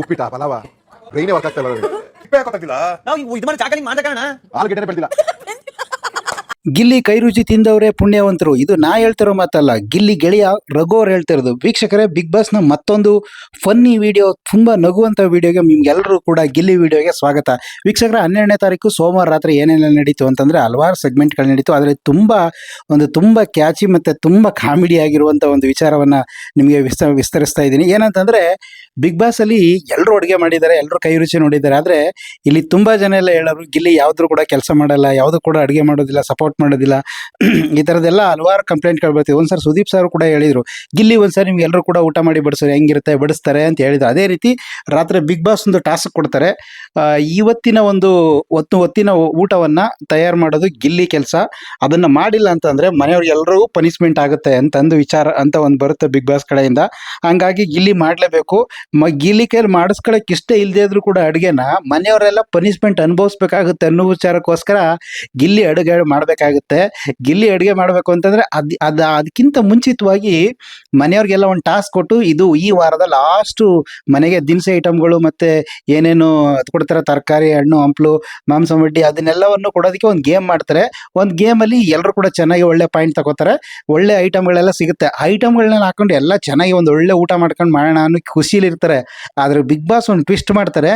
ಉಪ್ಪಿಟ್ಟ pulao ಬ್ರೈನೇ work ಆಗ್ತಾ ಇಲ್ಲ ಗೊತ್ತಾಗ್ತಿಲ್ಲ. ನಾವು ಇದು ಮಾಡಿ ಚಾಕಲಿಂಗ್ ಮಾಡ್ದ ಆಲೂಗೆಡ್ಡೆ ಬೆಳ್ತಿಲ್ಲ. ಗಿಲ್ಲಿ ಕೈ ರುಚಿ ತಿಂದವರೇ ಪುಣ್ಯವಂತರು. ಇದು ನಾ ಹೇಳ್ತಿರೋ ಮಾತಲ್ಲ, ಗಿಲ್ಲಿ ಗೆಳೆಯ ರಘು ಅವ್ರು ಹೇಳ್ತಿರೋದು. ವೀಕ್ಷಕರೇ, ಬಿಗ್ ಬಾಸ್ನ ಮತ್ತೊಂದು ಫನ್ನಿ ವಿಡಿಯೋ, ತುಂಬ ನಗುವಂಥ ವಿಡಿಯೋಗೆ ನಿಮ್ಗೆಲ್ಲರೂ ಕೂಡ ಗಿಲ್ಲಿ ವಿಡಿಯೋಗೆ ಸ್ವಾಗತ. ವೀಕ್ಷಕರ, 12ನೇ ತಾರೀಕು ಸೋಮವಾರ ರಾತ್ರಿ ಏನೇನೆಲ್ಲ ನಡೀತು ಅಂತಂದರೆ ಹಲವಾರು ಸೆಗ್ಮೆಂಟ್ಗಳು ನಡೀತು. ಆದರೆ ತುಂಬ ಕ್ಯಾಚಿ ಮತ್ತು ತುಂಬ ಕಾಮಿಡಿ ಆಗಿರುವಂಥ ಒಂದು ವಿಚಾರವನ್ನು ನಿಮಗೆ ವಿಸ್ತರಿಸ್ತಾ ಇದ್ದೀನಿ. ಏನಂತಂದರೆ, ಬಿಗ್ ಬಾಸಲ್ಲಿ ಎಲ್ಲರೂ ಅಡುಗೆ ಮಾಡಿದ್ದಾರೆ, ಎಲ್ಲರೂ ಕೈ ರುಚಿ ನೋಡಿದ್ದಾರೆ. ಆದರೆ ಇಲ್ಲಿ ತುಂಬ ಜನ ಎಲ್ಲ ಹೇಳೋರು, ಗಿಲ್ಲಿ ಯಾವುದ್ರೂ ಕೂಡ ಕೆಲಸ ಮಾಡಲ್ಲ, ಯಾವುದೂ ಕೂಡ ಅಡುಗೆ ಮಾಡೋದಿಲ್ಲ, ಸಪೋರ್ಟ್ ಮಾಡೋದಿಲ್ಲ, ಈ ಥರದ್ದೆಲ್ಲ ಹಲವಾರು ಕಂಪ್ಲೇಂಟ್ಗಳು ಬರ್ತೀವಿ. ಒಂದ್ಸರಿ ಸುದೀಪ್ ಸರ್ ಕೂಡ ಹೇಳಿದರು, ಗಿಲ್ಲಿ ಒಂದ್ಸರಿ ನಿಮ್ಗೆ ಎಲ್ಲರೂ ಕೂಡ ಊಟ ಮಾಡಿ ಬಡಿಸೋರು ಹೆಂಗಿರುತ್ತೆ ಬಡಿಸ್ತಾರೆ ಅಂತ ಹೇಳಿದ್ರು. ಅದೇ ರೀತಿ ರಾತ್ರಿ ಬಿಗ್ ಬಾಸ್ ಒಂದು ಟಾಸ್ಕ್ ಕೊಡ್ತಾರೆ. ಇವತ್ತಿನ ಹೊತ್ತಿನ ಊಟವನ್ನು ತಯಾರು ಮಾಡೋದು ಗಿಲ್ಲಿ ಕೆಲಸ. ಅದನ್ನು ಮಾಡಿಲ್ಲ ಅಂತಂದರೆ ಮನೆಯವ್ರಿಗೆಲ್ಲರಿಗೂ ಪನಿಷ್ಮೆಂಟ್ ಆಗುತ್ತೆ ಅಂತಂದು ವಿಚಾರ ಅಂತ ಒಂದು ಬರುತ್ತೆ ಬಿಗ್ ಬಾಸ್ ಕಡೆಯಿಂದ. ಹಂಗಾಗಿ ಗಿಲ್ಲಿ ಮಾಡಲೇಬೇಕು. ಗಿಲ್ಲಿ ಕೈಯಲ್ಲಿ ಮಾಡಿಸ್ಕೊಳ್ಳೋಕೆ ಇಷ್ಟ ಇಲ್ಲದೇ ಇದ್ರೂ ಕೂಡ ಅಡುಗೆನ ಮನೆಯವರೆಲ್ಲ ಪನಿಷ್ಮೆಂಟ್ ಅನುಭವಿಸ್ಬೇಕಾಗುತ್ತೆ ಅನ್ನೋ ವಿಚಾರಕ್ಕೋಸ್ಕರ ಗಿಲ್ಲಿ ಅಡುಗೆ ಮಾಡಬೇಕಾಗುತ್ತೆ. ಗಿಲ್ಲಿ ಅಡುಗೆ ಮಾಡಬೇಕು ಅಂತಂದರೆ ಅದಕ್ಕಿಂತ ಮುಂಚಿತವಾಗಿ ಮನೆಯವ್ರಿಗೆಲ್ಲ ಒಂದು ಟಾಸ್ಕ್ ಕೊಟ್ಟು, ಇದು ಈ ವಾರದ ಲಾಸ್ಟು ಮನೆಗೆ ದಿನಸಿ ಐಟಮ್ಗಳು ಮತ್ತು ಏನೇನು ಕೊಡ್ತಾರೆ, ತರಕಾರಿ, ಹಣ್ಣು ಹಂಪಲು, ಮಾಂಸ ಮಡ್ಡಿ, ಅದನ್ನೆಲ್ಲವನ್ನು ಕೊಡೋದಕ್ಕೆ ಒಂದು ಗೇಮ್ ಮಾಡ್ತಾರೆ. ಒಂದು ಗೇಮಲ್ಲಿ ಎಲ್ಲರೂ ಕೂಡ ಚೆನ್ನಾಗಿ ಒಳ್ಳೆ ಪಾಯಿಂಟ್ ತಗೋತಾರೆ, ಒಳ್ಳೆ ಐಟಮ್ಗಳೆಲ್ಲ ಸಿಗುತ್ತೆ. ಐಟಮ್ಗಳನ್ನ ಹಾಕೊಂಡು ಎಲ್ಲ ಚೆನ್ನಾಗಿ ಒಂದು ಒಳ್ಳೆ ಊಟ ಮಾಡ್ಕೊಂಡು ಮಾಡೋಣ ಅನ್ನೋ ಖುಷಿಲಿರ್ತಾರೆ. ಆದರೆ ಬಿಗ್ ಬಾಸ್ ಒಂದು ಟ್ವಿಸ್ಟ್ ಮಾಡ್ತಾರೆ.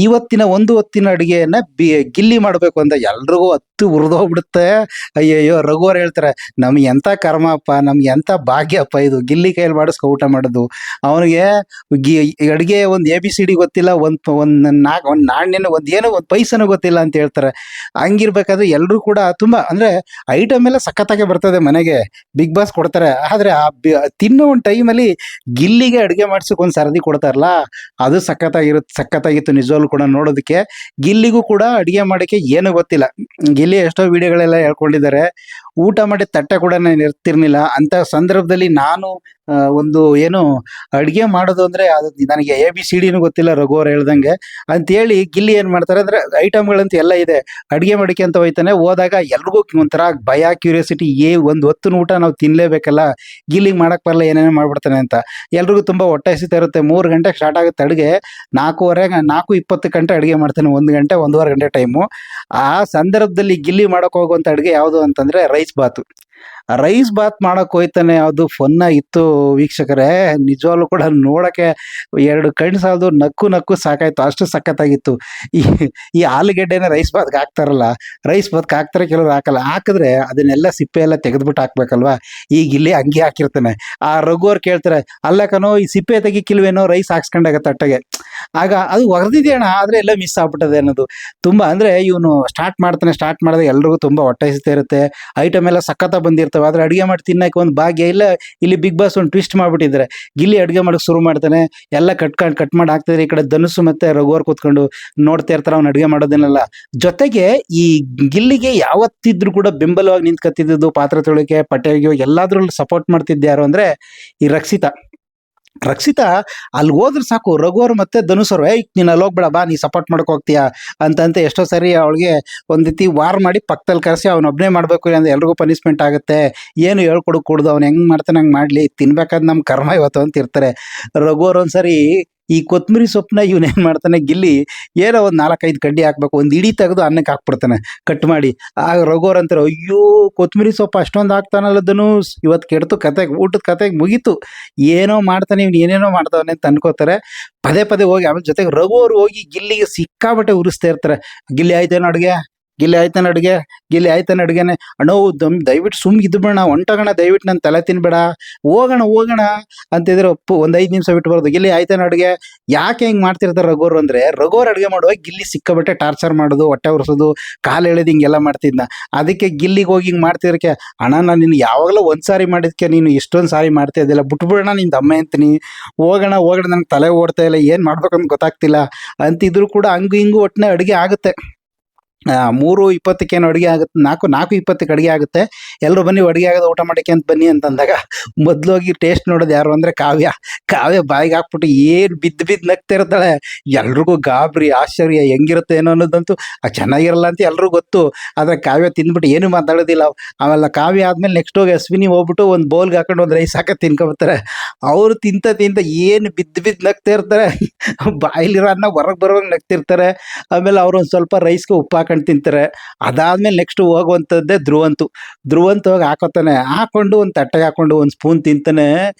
ಇವತ್ತಿನ ಹೊತ್ತಿನ ಅಡುಗೆಯನ್ನು ಗಿಲ್ಲಿ ಮಾಡಬೇಕು ಅಂತ ಎಲ್ರಿಗೂ ಉರಿದೋಗ್ಬಿಡುತ್ತೆ. ಅಯ್ಯಯ್ಯೋ, ರಘು ಅವ್ರು ಹೇಳ್ತಾರೆ, ನಮ್ಗೆ ಎಂಥ ಕರ್ಮಪ್ಪ, ನಮ್ಗೆ ಎಂಥ ಭಾಗ್ಯಪ್ಪ ಇದು, ಗಿಲ್ಲಿ ಕೈಯಲ್ಲಿ ಮಾಡಿಸ್ಕೊ ಊಟ ಮಾಡೋದು. ಅವನಿಗೆ ಅಡುಗೆ ಒಂದು ABCD ಗೊತ್ತಿಲ್ಲ, ಒಂದು ನಾಣ್ಯನ ಒಂದು ಪೈಸನೂ ಗೊತ್ತಿಲ್ಲ ಅಂತ ಹೇಳ್ತಾರೆ. ಹಂಗಿರ್ಬೇಕಾದ್ರೆ ಎಲ್ಲರೂ ಕೂಡ ತುಂಬ ಅಂದರೆ ಐಟಮ್ ಎಲ್ಲ ಸಖತ್ತಾಗೆ ಬರ್ತದೆ ಮನೆಗೆ, ಬಿಗ್ ಬಾಸ್ ಕೊಡ್ತಾರೆ. ಆದರೆ ತಿನ್ನೋ ಒಂದು ಟೈಮಲ್ಲಿ ಗಿಲ್ಲಿಗೆ ಅಡುಗೆ ಮಾಡ್ಸೋಕೆ ಒಂದು ಸರದಿ ಕೊಡ್ತಾರಲ್ಲ, ಅದು ಸಖತ್ತಾಗಿತ್ತು ನಿಜವಾಗ್ಲೂ ಕೂಡ ನೋಡೋದಕ್ಕೆ. ಗಿಲ್ಲಿಗೂ ಕೂಡ ಅಡುಗೆ ಮಾಡೋಕ್ಕೆ ಏನೂ ಗೊತ್ತಿಲ್ಲ. ಗಿಲ್ಲಿ ಎಷ್ಟೋ ವಿಡಿಯೋಗಳೆಲ್ಲ ಹೇಳ್ಕೊಂಡಿದ್ದಾರೆ. ಊಟ ಮಾಡಿ ತಟ್ಟೆ ಕೂಡ ನಾನು ಇರ್ತಿರ್ಲಿಲ್ಲ ಅಂತ ಸಂದರ್ಭದಲ್ಲಿ ನಾನು ಅಡುಗೆ ಮಾಡೋದು ಅಂದರೆ ಅದು ನನಗೆ ABCDನೂ ಗೊತ್ತಿಲ್ಲ, ರಘು ಅವ್ರು ಹೇಳ್ದಂಗೆ ಅಂತೇಳಿ ಗಿಲ್ಲಿ ಏನು ಮಾಡ್ತಾರೆ ಅಂದರೆ, ಐಟಮ್ಗಳಂತೂ ಎಲ್ಲ ಇದೆ, ಅಡುಗೆ ಮಾಡೋಕ್ಕೆ ಅಂತ ಹೋಯ್ತಾನೆ. ಹೋದಾಗ ಎಲ್ರಿಗೂ ಒಂಥರ ಭಯ, ಕ್ಯೂರಿಯಾಸಿಟಿ, ಒಂದು ಹೊತ್ತಿನ ಊಟ ನಾವು ತಿನ್ನಲೇಬೇಕಲ್ಲ, ಗಿಲ್ಲಿಗೆ ಮಾಡೋಕ್ಕೆ ಬರಲ್ಲ, ಏನೇನೋ ಮಾಡ್ಬಿಡ್ತಾನೆ ಅಂತ ಎಲ್ರಿಗೂ ತುಂಬ ಹೊಟ್ಟೆ ಹಸಿತಾ ಇರುತ್ತೆ. 3 ಗಂಟೆಗೆ ಸ್ಟಾರ್ಟ್ ಆಗುತ್ತೆ ಅಡುಗೆ, 4:20 ಗಂಟೆ ಅಡುಗೆ ಮಾಡ್ತಾನೆ, 1 ಗಂಟೆ 1.5 ಗಂಟೆ ಟೈಮು. ಆ ಸಂದರ್ಭದಲ್ಲಿ ಗಿಲ್ಲಿ ಮಾಡೋಕೆ ಹೋಗುವಂಥ ಅಡುಗೆ ಯಾವುದು ಅಂತಂದರೆ ರೈಸ್ ಬಾತ್ ಮಾಡೋಕೆ ಹೋಯ್ತಾನೆ. ಅದು ಫನ್ನಾಗಿತ್ತು ವೀಕ್ಷಕರೇ, ನಿಜವಾಗ್ಲೂ ಕೂಡ ನೋಡೋಕ್ಕೆ 2 ಕಣ್ಣು ಸಾಲದು, ನಕ್ಕು ಸಾಕಾಯ್ತು, ಅಷ್ಟು ಸಖತ್ತಾಗಿತ್ತು. ಈ ಆಲೂಗೆಡ್ಡೆನ ರೈಸ್ ಬಾತ್ಗೆ ಹಾಕ್ತಾರಲ್ಲ, ರೈಸ್ ಬಾತ್ಗೆ ಹಾಕ್ತಾರೆ, ಕೆಲವರು ಹಾಕಲ್ಲ. ಹಾಕಿದ್ರೆ ಅದನ್ನೆಲ್ಲ ಸಿಪ್ಪೆ ಎಲ್ಲ ತೆಗೆದ್ಬಿಟ್ಟು ಹಾಕ್ಬೇಕಲ್ವಾ, ಈಗ ಇಲ್ಲಿ ಹಂಗೆ ಹಾಕಿರ್ತಾನೆ. ಆ ರಘು ಅವ್ರು ಕೇಳ್ತಾರೆ, ಅಲ್ಲ ಕಣೋ, ಈ ಸಿಪ್ಪೆ ತೆಗಿಕಿಲ್ವೇನೋ, ರೈಸ್ ಹಾಕ್ಸ್ಕೊಂಡಾಗ ತಟ್ಟೆಗೆ. ಆಗ ಅದು ಹೊರದಿದೆ ಅಣ್ಣ, ಆದರೆ ಎಲ್ಲ ಮಿಸ್ ಆಗ್ಬಿಟ್ಟದೆ ಅನ್ನೋದು. ತುಂಬ ಅಂದರೆ ಇವನು ಸ್ಟಾರ್ಟ್ ಮಾಡಿದಾಗ ಎಲ್ರಿಗೂ ತುಂಬ ಹೊಟ್ಟೆ ಹಸಿತಾ ಇರುತ್ತೆ, ಐಟಮ್ ಎಲ್ಲ ಸಖತ್ತ ಬಂದಿರ್ತವೆ. ಆದರೆ ಅಡುಗೆ ಮಾಡಿ ತಿನ್ನೋಕೆ ಒಂದು ಭಾಗ್ಯ ಇಲ್ಲ. ಇಲ್ಲಿ ಬಿಗ್ ಬಾಸ್ ಒಂದು ಟ್ವಿಸ್ಟ್ ಮಾಡಿಬಿಟ್ಟಿದ್ದಾರೆ. ಗಿಲ್ಲಿ ಅಡುಗೆ ಮಾಡೋಕೆ ಶುರು ಮಾಡ್ತಾನೆ, ಎಲ್ಲ ಕಟ್ ಮಾಡಿ ಹಾಕ್ತಿದ್ರೆ, ಈ ಕಡೆ ಧನುಸು ಮತ್ತು ರಘು ಅವ್ರು ಕೂತ್ಕೊಂಡು ನೋಡ್ತಾ ಇರ್ತಾರೆ ಅವ್ನು ಅಡುಗೆ ಮಾಡೋದನ್ನೆಲ್ಲ. ಜೊತೆಗೆ ಈ ಗಿಲ್ಲಿಗೆ ಯಾವತ್ತಿದ್ರೂ ಕೂಡ ಬೆಂಬಲವಾಗಿ ನಿಂತ್ಕೊತಿದ್ದು, ಪಾತ್ರೆ ತೊಳಿಕೆ, ಪಟ್ಟೆಗೆ ಎಲ್ಲಾದ್ರಲ್ಲೂ ಸಪೋರ್ಟ್ ಮಾಡ್ತಿದ್ದೆ ಯಾರು ಅಂದರೆ ಈ ರಕ್ಷಿತಾ ಅಲ್ಲಿ ಹೋದ್ರೆ ಸಾಕು, ರಘು ಅವ್ರು ಮತ್ತೆ ಧನುಷ್ ಅವರು, ನೀನು ಅಲ್ಲಿ ಹೋಗ್ಬೇಡ ಬಾ, ನೀ ಸಪೋರ್ಟ್ ಮಾಡಕ್ಕೆ ಹೋಗ್ತೀಯಾ ಅಂತ ಎಷ್ಟೋ ಸರಿ ಅವಳಿಗೆ ಒಂದು ರೀತಿ ವಾರ್ ಮಾಡಿ ಪಕ್ಕದಲ್ಲಿ ಕರೆಸಿ ಅವನೊಬ್ಬನೇ ಮಾಡಬೇಕು ಅಂದರೆ ಎಲ್ರಿಗೂ ಪನಿಷ್ಮೆಂಟ್ ಆಗುತ್ತೆ, ಏನು ಹೇಳ್ಕೊಡೋದು, ಅವ್ನು ಹೆಂಗೆ ಮಾಡ್ತಾನೆ ಹಂಗೆ ಮಾಡಲಿ, ತಿನ್ಬೇಕಾದ್ರೆ ನಮ್ಮ ಕರ್ಮ ಇವತ್ತು ಅಂತ ಇರ್ತಾರೆ. ರಘು ಅವ್ರು ಒಂದ್ಸರಿ ಈ ಕೊತ್ತಂಬರಿ ಸೊಪ್ಪನ್ನ ಇವನೇನು ಮಾಡ್ತಾನೆ, ಗಿಲ್ಲಿ ಏನೋ ಒಂದು 4-5 ಕಡ್ಡಿ ಹಾಕ್ಬೇಕು, ಒಂದು ಇಡೀ ತೆಗೆದು ಅನ್ನಕ್ಕೆ ಹಾಕ್ಬಿಡ್ತಾನೆ ಕಟ್ ಮಾಡಿ. ಆಗ ರಘು ಅವ್ರು ಅಂತಾರೆ, ಅಯ್ಯೋ ಕೊತ್ತಂಬರಿ ಸೊಪ್ಪು ಅಷ್ಟೊಂದು ಹಾಕ್ತಾನಲ್ಲ ಧನುಷ್, ಇವತ್ತು ಕೆಡ್ತು ಊಟದ ಕತೆಗೆ ಮುಗೀತು, ಏನೋ ಮಾಡ್ತಾನೆ ಇವ್ನು, ಏನೇನೋ ಮಾಡ್ತಾವನೆ ಅಂತ ಅನ್ಕೋತಾರೆ. ಪದೇ ಹೋಗಿ ಆಮೇಲೆ ಜೊತೆಗೆ ರಘು ಅವ್ರು ಹೋಗಿ ಗಿಲ್ಲಿಗೆ ಸಿಕ್ಕಾಬಟ್ಟೆ ಉರಿಸ್ತಾ ಇರ್ತಾರೆ. ಗಿಲ್ಲಿ ಆಯ್ತಾನೆ ಅಡುಗೆನೆ, ಅಣ್ಣೋ ದಯವಿಟ್ಟು ಸುಮ್ಮನೆ ಇದು ಬೇಡ, ಹೊಂಟೋಗೋಣ, ದಯವಿಟ್ಟು ನನ್ನ ತಲೆ ತಿನ್ಬೇಡ, ಹೋಗೋಣ ಅಂತಿದ್ರೆ ಒಂದು 5 ನಿಮಿಷ ಬಿಟ್ಟು ಬರೋದು. ಗಿಲ್ಲಿ ಆಯ್ತಾನೆ ಅಡುಗೆ. ಯಾಕೆ ಹಿಂಗೆ ಮಾಡ್ತಿರ್ತಾರೆ ರಘು ಅವ್ರು ಅಂದರೆ, ರಘು ಅವ್ರು ಅಡುಗೆ ಮಾಡುವಾಗ ಗಿಲ್ಲಿ ಸಿಕ್ಕಾಬಟ್ಟೆ ಟಾರ್ಚರ್ ಮಾಡೋದು, ಹೊಟ್ಟೆ ಉರಿಸೋದು, ಕಾಲು ಎಳೆದು ಹಿಂಗೆಲ್ಲ ಮಾಡ್ತಿದ್ನ. ಅದಕ್ಕೆ ಗಿಲ್ಲಿಗೆ ಹೋಗಿ ಹಿಂಗೆ ಮಾಡ್ತಿರೋಕ್ಕೆ, ಅಣ್ಣ ನಾನು ನಿನ್ನ ಯಾವಾಗಲೂ ಒಂದು ಸಾರಿ ಮಾಡಿದ್ಕೆ ನೀನು ಇಷ್ಟೊಂದು ಸಾರಿ ಮಾಡ್ತಾ ಇದ್ದಿಲ್ಲ, ಬಿಟ್ಬಿಡೋಣ ನಿಂದು ಅಮ್ಮ ಅಂತೀನಿ, ಹೋಗೋಣ ನನಗೆ ತಲೆ ಓಡ್ತಾ ಇಲ್ಲ, ಏನು ಮಾಡ್ಬೇಕಂತ ಗೊತ್ತಾಗ್ತಿಲ್ಲ ಅಂತಿದ್ರು ಕೂಡ ಹಂಗೂ ಹಿಂಗೂ ಒಟ್ಟಿನ ಅಡುಗೆ ಆಗುತ್ತೆ. 3:20 ಅಡುಗೆ ಆಗುತ್ತೆ, 4:20 ಅಡುಗೆ ಆಗುತ್ತೆ. ಎಲ್ಲರೂ ಬನ್ನಿ ಅಡುಗೆ ಆಗೋದು ಊಟ ಮಾಡೋಕ್ಕೆ ಅಂತ ಬನ್ನಿ ಅಂತಂದಾಗ ಮೊದಲು ಹೋಗಿ ಟೇಸ್ಟ್ ನೋಡೋದು ಯಾರು ಅಂದರೆ ಕಾವ್ಯ ಬಾಯಿಗೆ ಹಾಕ್ಬಿಟ್ಟು ಏನು ಬಿದ್ದು ನಗ್ತಾ ಇರ್ತಾಳೆ. ಎಲ್ರಿಗೂ ಗಾಬರಿ ಆಶ್ಚರ್ಯ, ಹೆಂಗಿರುತ್ತೆ ಏನೋ ಅನ್ನೋದಂತೂ ಚೆನ್ನಾಗಿರಲ್ಲ ಅಂತ ಎಲ್ರಿಗೂ ಗೊತ್ತು. ಆದರೆ ಕಾವ್ಯ ತಿಂದ್ಬಿಟ್ಟು ಏನು ಮಾತಾಡೋದಿಲ್ಲ. ಆಮೇಲೆ ಕಾವ್ಯ ಆದಮೇಲೆ ನೆಕ್ಸ್ಟ್ ಹೋಗಿ ಅಶ್ವಿನಿ ಹೋಗ್ಬಿಟ್ಟು ಒಂದು ಬೌಲ್ಗೆ ಹಾಕೊಂಡು ಒಂದು ರೈಸ್ ಹಾಕಿ ತಿನ್ಕೊಬರ್ತಾರೆ. ಅವರು ತಿಂತ ಏನು ಬಿದ್ದು ನಗ್ತಾ ಇರ್ತಾರೆ. ಬಾಯಿಲಿರೋ ಅನ್ನ ಹೊರಗೆ ಬರೋಂಗೆ ನಗ್ತಿರ್ತಾರೆ. ಆಮೇಲೆ ಅವ್ರು ಒಂದು ಸ್ವಲ್ಪ ರೈಸ್ಗೆ ಉಪ್ಪು ಹಾಕೊಂಡು ತಿಂತಾರೆ. ಅದಾದ್ಮೇಲೆ ನೆಕ್ಸ್ಟ್ ಹೋಗುವಂಥದ್ದೇ ಧ್ರುವಂತು ಹೋಗಿ ಹಾಕೊಂಡು ಒಂದು ತಟ್ಟೆಗೆ ಹಾಕೊಂಡು ಒಂದು ಸ್ಪೂನ್ ತಿಂತಾನೆ,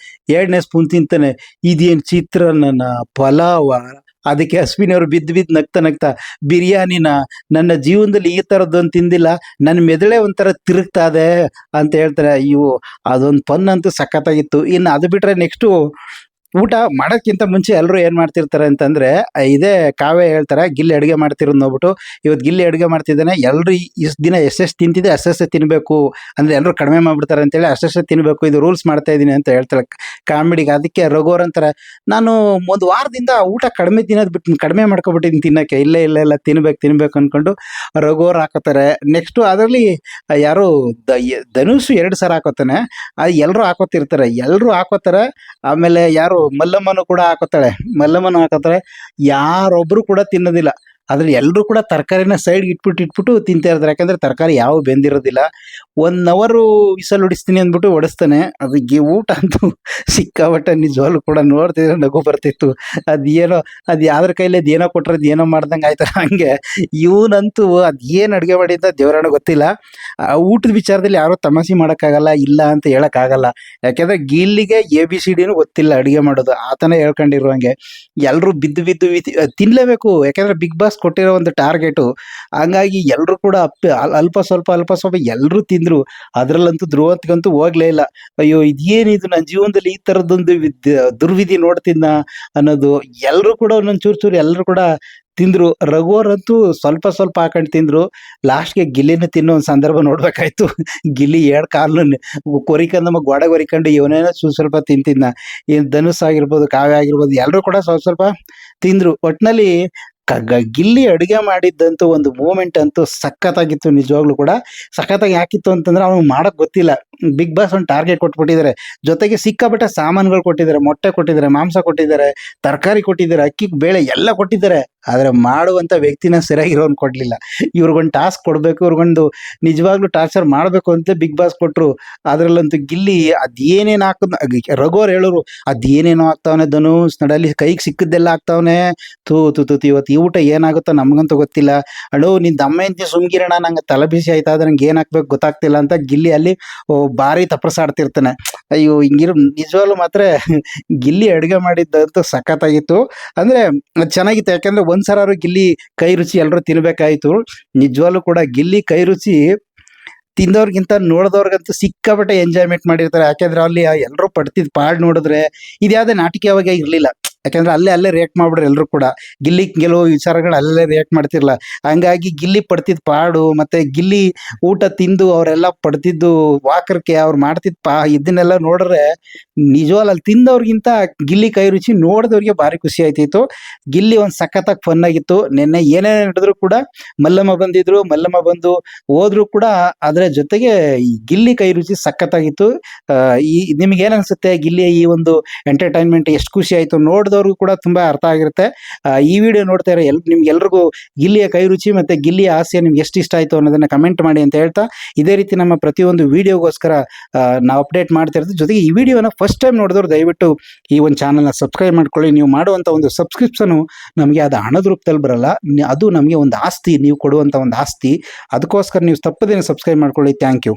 2ನೇ ಸ್ಪೂನ್ ತಿಂತಾನೆ. ಇದೇನು ಚಿತ್ರಾನ್ನ, ಪಲಾವ. ಅದಕ್ಕೆ ಅಶ್ವಿನಿ ಅವರು ಬಿದ್ದು ನಗ್ತಾ ಬಿರಿಯಾನಿನ ನನ್ನ ಜೀವನದಲ್ಲಿ ಈ ಥರದ್ದೊಂದು ತಿಂದಿಲ್ಲ, ನನ್ನ ಮೆದುಳೆ ಒಂಥರ ತಿರುಗ್ತಾ ಇದೆ ಅಂತ ಹೇಳ್ತಾರೆ. ಅದೊಂದು ಫನ್ ಅಂತೂ ಸಖತ್ತಾಗಿತ್ತು. ಇನ್ನು ಅದು ಬಿಟ್ಟರೆ ನೆಕ್ಸ್ಟು ಊಟ ಮಾಡೋಕ್ಕಿಂತ ಮುಂಚೆ ಎಲ್ಲರೂ ಏನು ಮಾಡ್ತಿರ್ತಾರೆ ಅಂತಂದರೆ, ಇದೇ ಕಾವ್ಯ ಹೇಳ್ತಾರೆ ಗಿಲ್ಲಿ ಅಡುಗೆ ಮಾಡ್ತಿರೋದು ನೋಡ್ಬಿಟ್ಟು, ಇವತ್ತು ಗಿಲ್ಲಿ ಅಡುಗೆ ಮಾಡ್ತಿದ್ದಾನೆ, ಎಲ್ಲರೂ ಇಷ್ಟು ದಿನ ಎಷ್ಟೆಷ್ಟು ತಿಂತಿದ್ದೆ ಅಷ್ಟೇ ತಿನ್ನಬೇಕು, ಅಂದರೆ ಎಲ್ಲರೂ ಕಡಿಮೆ ಮಾಡಿಬಿಡ್ತಾರೆ ಅಂತೇಳಿ ಅಷ್ಟೇ ತಿನ್ನಬೇಕು, ಇದು ರೂಲ್ಸ್ ಮಾಡ್ತಾ ಇದ್ದೀನಿ ಅಂತ ಹೇಳ್ತಾರೆ ಕಾಮಿಡಿಗೆ. ಅದಕ್ಕೆ ರಘುವರ್ ಅಂತಾರೆ, ನಾನು ಒಂದು ವಾರದಿಂದ ಊಟ ಕಡಿಮೆ ತಿನ್ನೋದು ಬಿಟ್ಟು ಕಡಿಮೆ ಮಾಡ್ಕೊಬಿಟ್ಟಿದ್ದೀನಿ ತಿನ್ನೋಕ್ಕೆ, ಇಲ್ಲ ತಿನ್ಬೇಕು ಅಂದ್ಕೊಂಡು ರಘುವರ್ ಹಾಕೋತಾರೆ. ನೆಕ್ಸ್ಟು ಅದರಲ್ಲಿ ಯಾರು ಧನುಷ್ 2 ಸಲ ಹಾಕೋತಾನೆ. ಅದು ಎಲ್ಲರೂ ಹಾಕೋತಾರೆ. ಆಮೇಲೆ ಯಾರು ಮಲ್ಲಮ್ಮನು ಕೂಡ ಹಾಕೋತಾಳೆ. ಯಾರೊಬ್ರು ಕೂಡ ತಿನ್ನೋದಿಲ್ಲ. ಅದ್ರಲ್ಲಿ ಎಲ್ಲರೂ ಕೂಡ ತರಕಾರಿನ ಸೈಡ್ಗೆ ಇಟ್ಬಿಟ್ಟು ತಿಂತಾ ಇರ್ತಾರೆ. ಯಾಕಂದ್ರೆ ತರಕಾರಿ ಯಾವ ಬೆಂದಿರೋದಿಲ್ಲ. 1 ಅವರ್ ವಿಸಲ್ ಹೊಡಿಸ್ತೀನಿ ಅಂದ್ಬಿಟ್ಟು ಹೊಡಿಸ್ತಾನೆ. ಅದಕ್ಕೆ ಊಟ ಅಂತೂ ಸಿಕ್ಕಾಬಟ್ಟೆ ನಿಜವಾಗ್ಲೂ ಕೂಡ ನೋಡ್ತಿದ್ರೆ ನಗು ಬರ್ತಿತ್ತು. ಅದು ಯಾವ್ದ್ರ ಕೈಲಿ ಏನೋ ಕೊಟ್ರೆ ಏನೋ ಮಾಡ್ದಂಗೆ ಆಯ್ತಾರೆ. ಹಂಗೆ ಇವನಂತೂ ಏನು ಅಡುಗೆ ಮಾಡಿದ್ದ ದೇವರಣ್ಣ ಗೊತ್ತಿಲ್ಲ. ಊಟದ ವಿಚಾರದಲ್ಲಿ ಯಾರೋ ತಮಾಷೆ ಮಾಡೋಕ್ಕಾಗಲ್ಲ, ಇಲ್ಲ ಅಂತ ಹೇಳೋಕ್ಕಾಗಲ್ಲ. ಯಾಕೆಂದ್ರೆ ಗಿಲ್ಲಿಗೆ ABCDನೂ ಗೊತ್ತಿಲ್ಲ ಅಡುಗೆ ಮಾಡೋದು, ಆತನೇ ಹೇಳ್ಕೊಂಡಿರುವಂಗೆ. ಎಲ್ಲರೂ ಬಿದ್ದು ತಿನ್ನಲೇಬೇಕು. ಯಾಕೆಂದ್ರೆ ಬಿಗ್ ಬಾಸ್ ಕೊಟ್ಟಿರೋ ಒಂದು ಟಾರ್ಗೆಟು. ಹಂಗಾಗಿ ಎಲ್ಲರೂ ಕೂಡ ಅಲ್ಪ ಸ್ವಲ್ಪ ಎಲ್ಲರೂ ತಿಂದರು. ಅದರಲ್ಲಂತೂ ಧ್ರುವಂತಗಂತೂ ಹೋಗ್ಲೇ ಇಲ್ಲ. ಅಯ್ಯೋ ಇದೇನಿದು, ನನ್ನ ಜೀವನದಲ್ಲಿ ಈ ಥರದ್ದೊಂದು ದುರ್ವಿಧಿ ನೋಡ್ತಿದ್ನ ಅನ್ನೋದು. ಎಲ್ಲರೂ ಕೂಡ ಒಂದೊಂದು ಚೂರು ಎಲ್ಲರೂ ಕೂಡ ತಿಂದರು. ರಘುವರಂತೂ ಸ್ವಲ್ಪ ಹಾಕೊಂಡು ತಿಂದರು. ಲಾಸ್ಟ್ಗೆ ಗಿಲ್ಲಿನ ತಿನ್ನೋ ಒಂದು ಸಂದರ್ಭ ನೋಡ್ಬೇಕಾಯ್ತು. ಗಿಲ್ಲಿ 2 ಕಾಲನ್ನು ಕೊರಿಕೊಂಡು ಗೋಡೆ ಕೊರಿಕೊಂಡು ಇವನೇನೋ ಸ್ವಲ್ಪ ತಿಂತಿದ್ನ. ಏನು ಧನುಷ್ ಆಗಿರ್ಬೋದು, ಕಾವ್ಯ ಆಗಿರ್ಬೋದು, ಎಲ್ಲರೂ ಕೂಡ ಸ್ವಲ್ಪ ತಿಂದರು. ಒಟ್ಟಿನಲ್ಲಿ ಗಿಲ್ಲಿ ಅಡುಗೆ ಮಾಡಿದ್ದಂತೂ ಒಂದು ಮೂಮೆಂಟ್ ಅಂತೂ ಸಖತ್ತಾಗಿತ್ತು. ನಿಜವಾಗ್ಲೂ ಕೂಡ ಸಖತ್ತಾಗಿ ಯಾಕಿತ್ತು ಅಂತಂದ್ರೆ ಅವ್ನು ಮಾಡೋಕ್ಕೆ ಗೊತ್ತಿಲ್ಲ. ಬಿಗ್ ಬಾಸ್ ಒಂದು ಟಾರ್ಗೆಟ್ ಕೊಟ್ಬಿಟ್ಟಿದ್ದಾರೆ. ಜೊತೆಗೆ ಸಿಕ್ಕಾಪಟ್ಟೆ ಸಾಮಾನುಗಳು ಕೊಟ್ಟಿದ್ದಾರೆ. ಮೊಟ್ಟೆ ಕೊಟ್ಟಿದ್ದಾರೆ, ಮಾಂಸ ಕೊಟ್ಟಿದ್ದಾರೆ, ತರಕಾರಿ ಕೊಟ್ಟಿದ್ದಾರೆ, ಅಕ್ಕಿ ಬೇಳೆ ಎಲ್ಲ ಕೊಟ್ಟಿದ್ದಾರೆ. ಆದರೆ ಮಾಡುವಂಥ ವ್ಯಕ್ತಿನ ಸರಿಯಾಗಿರೋನು ಕೊಡಲಿಲ್ಲ. ಇವ್ರಿಗೊಂದು ಟಾಸ್ಕ್ ಕೊಡಬೇಕು, ಇವ್ರಿಗೊಂದು ನಿಜವಾಗ್ಲೂ ಟಾರ್ಚರ್ ಮಾಡಬೇಕು ಅಂತ ಬಿಗ್ ಬಾಸ್ ಕೊಟ್ಟರು. ಅದರಲ್ಲಂತೂ ಗಿಲ್ಲಿ ಅದೇನೇನು ರಘುವರ್ ಹೇಳೋರು, ಅದೇನೇನೋ ಆಗ್ತಾವನೆ ಧನುಷ್, ನಡಲಿ ಕೈಗೆ ಸಿಕ್ಕಿದ್ದೆಲ್ಲ ಆಗ್ತಾವನೆ. ಇವತ್ತು ಈ ಊಟ ಏನಾಗುತ್ತೋ ನಮಗಂತೂ ಗೊತ್ತಿಲ್ಲ. ಅಳೋ ನಿನ್ನ ದಮ್ಮ ಅಂತ ಸುಮ್ಗಿರೋಣ, ನಂಗೆ ತಲೆ ಬಿಸಿ ಆಯ್ತಾ, ಅದ್ರ ನಂಗೆ ಏನು ಹಾಕ್ಬೇಕು ಗೊತ್ತಾಗ್ತಿಲ್ಲ ಅಂತ ಗಿಲ್ಲಿ ಅಲ್ಲಿ ಭಾರಿ ತಪ್ರಸಾಡ್ತಿರ್ತಾನೆ. ಅಯ್ಯೋ ಹಿಂಗಿರೋ ನಿಜವಾಗ್ಲೂ ಮಾತ್ರ ಗಿಲ್ಲಿ ಅಡುಗೆ ಮಾಡಿದ್ದಂತೂ ಸಖತ್ತಾಗಿತ್ತು. ಅಂದರೆ ಚೆನ್ನಾಗಿತ್ತು. ಯಾಕಂದರೆ ಒಂದ್ಸರಾರು ಗಿಲ್ಲಿ ಕೈ ರುಚಿ ಎಲ್ಲರೂ ತಿನ್ಬೇಕಾಯ್ತು. ನಿಜವಾಗ್ಲೂ ಕೂಡ ಗಿಲ್ಲಿ ಕೈ ರುಚಿ ತಿಂದವ್ರಿಗಿಂತ ನೋಡಿದವ್ರಿಗಂತೂ ಸಿಕ್ಕಾಪಟ್ಟೆ ಎಂಜಾಯ್ಮೆಂಟ್ ಮಾಡಿರ್ತಾರೆ. ಯಾಕೆಂದ್ರೆ ಅಲ್ಲಿ ಎಲ್ಲರೂ ಪಡ್ತಿದ್ ಪಾಡ್ ನೋಡಿದ್ರೆ ಇದ್ಯಾವುದೇ ನಾಟಕೀಯವಾಗಿ ಇರಲಿಲ್ಲ. ಯಾಕಂದ್ರೆ ಅಲ್ಲೇ ರಿಯಾಕ್ಟ್ ಮಾಡ್ಬಿಡ್ರಿ ಎಲ್ಲರೂ ಕೂಡ. ಗಿಲ್ಲಿ ಕೆಲವು ವಿಚಾರಗಳು ಅಲ್ಲೇ ರಿಯಾಕ್ಟ್ ಮಾಡ್ತಿರಲ್ಲ. ಹಂಗಾಗಿ ಗಿಲ್ಲಿ ಪಡ್ತಿದ್ ಪಾಡು ಮತ್ತೆ ಗಿಲ್ಲಿ ಊಟ ತಿಂದು ಅವರೆಲ್ಲ ಪಡ್ತಿದ್ದು ವಾಕರ್ಕೆ ಅವ್ರು ಮಾಡ್ತಿದ್ ಇದನ್ನೆಲ್ಲ ನೋಡ್ರೆ ನಿಜವಾಗ್ಲೂ ಅಲ್ಲಿ ತಿಂದವ್ರಿಗಿಂತ ಗಿಲ್ಲಿ ಕೈ ರುಚಿ ನೋಡಿದವ್ರಿಗೆ ಭಾರಿ ಖುಷಿ ಆಯ್ತಿತ್ತು. ಗಿಲ್ಲಿ ಒಂದು ಸಖತ್ತಾಗಿ ಫನ್ ಆಗಿತ್ತು. ನಿನ್ನೆ ಏನೇ ನಡೆದ್ರು ಕೂಡ ಮಲ್ಲಮ್ಮ ಬಂದು ಹೋದ್ರು ಕೂಡ ಅದರ ಜೊತೆಗೆ ಈ ಗಿಲ್ಲಿ ಕೈ ರುಚಿ ಸಖತ್ತಾಗಿತ್ತು. ನಿಮ್ಗೆ ಏನ್ ಅನ್ಸುತ್ತೆ ಗಿಲ್ಲಿಯ ಈ ಒಂದು ಎಂಟರ್ಟೈನ್ಮೆಂಟ್ ಎಷ್ಟು ಖುಷಿ ಆಯ್ತು? ನೋಡಿದವ್ರಿಗೂ ಕೂಡ ತುಂಬಾ ಅರ್ಥ ಆಗಿರುತ್ತೆ. ಈ ವಿಡಿಯೋ ನೋಡ್ತಾ ಇರೋ ನಿಮ್ಗೆಲ್ರಿಗೂ ಗಿಲ್ಲಿಯ ಕೈ ರುಚಿ ಮತ್ತೆ ಗಿಲ್ಲಿಯ ಹಾಸ್ಯ ನಿಮ್ಗೆ ಎಷ್ಟು ಇಷ್ಟ ಆಯ್ತು ಅನ್ನೋದನ್ನ ಕಮೆಂಟ್ ಮಾಡಿ ಅಂತ ಹೇಳ್ತಾ, ಇದೇ ರೀತಿ ನಮ್ಮ ಪ್ರತಿಯೊಂದು ವಿಡಿಯೋಗೋಸ್ಕರ ನಾವು ಅಪ್ಡೇಟ್ ಮಾಡ್ತಾ ಇರ್ತೀವಿ. ಜೊತೆಗೆ ಈ ವಿಡಿಯೋನ ಫಸ್ಟ್ ಟೈಮ್ ನೋಡಿದವರು ದಯವಿಟ್ಟು ಈ ಒಂದು ಚಾನಲ್ನ ಸಬ್ಸ್ಕ್ರೈಬ್ ಮಾಡ್ಕೊಳ್ಳಿ. ನೀವು ಮಾಡುವಂಥ ಒಂದು ಸಬ್ಸ್ಕ್ರಿಪ್ಷನು ನಮಗೆ ಅದು ಹಣದ ರೂಪದಲ್ಲಿ ಬರಲ್ಲ, ಅದು ನಮಗೆ ಒಂದು ಆಸ್ತಿ, ನೀವು ಕೊಡುವಂಥ ಒಂದು ಆಸ್ತಿ. ಅದಕ್ಕೋಸ್ಕರ ನೀವು ತಪ್ಪದೇನೆ ಸಬ್ಸ್ಕ್ರೈಬ್ ಮಾಡ್ಕೊಳ್ಳಿ. Thank you.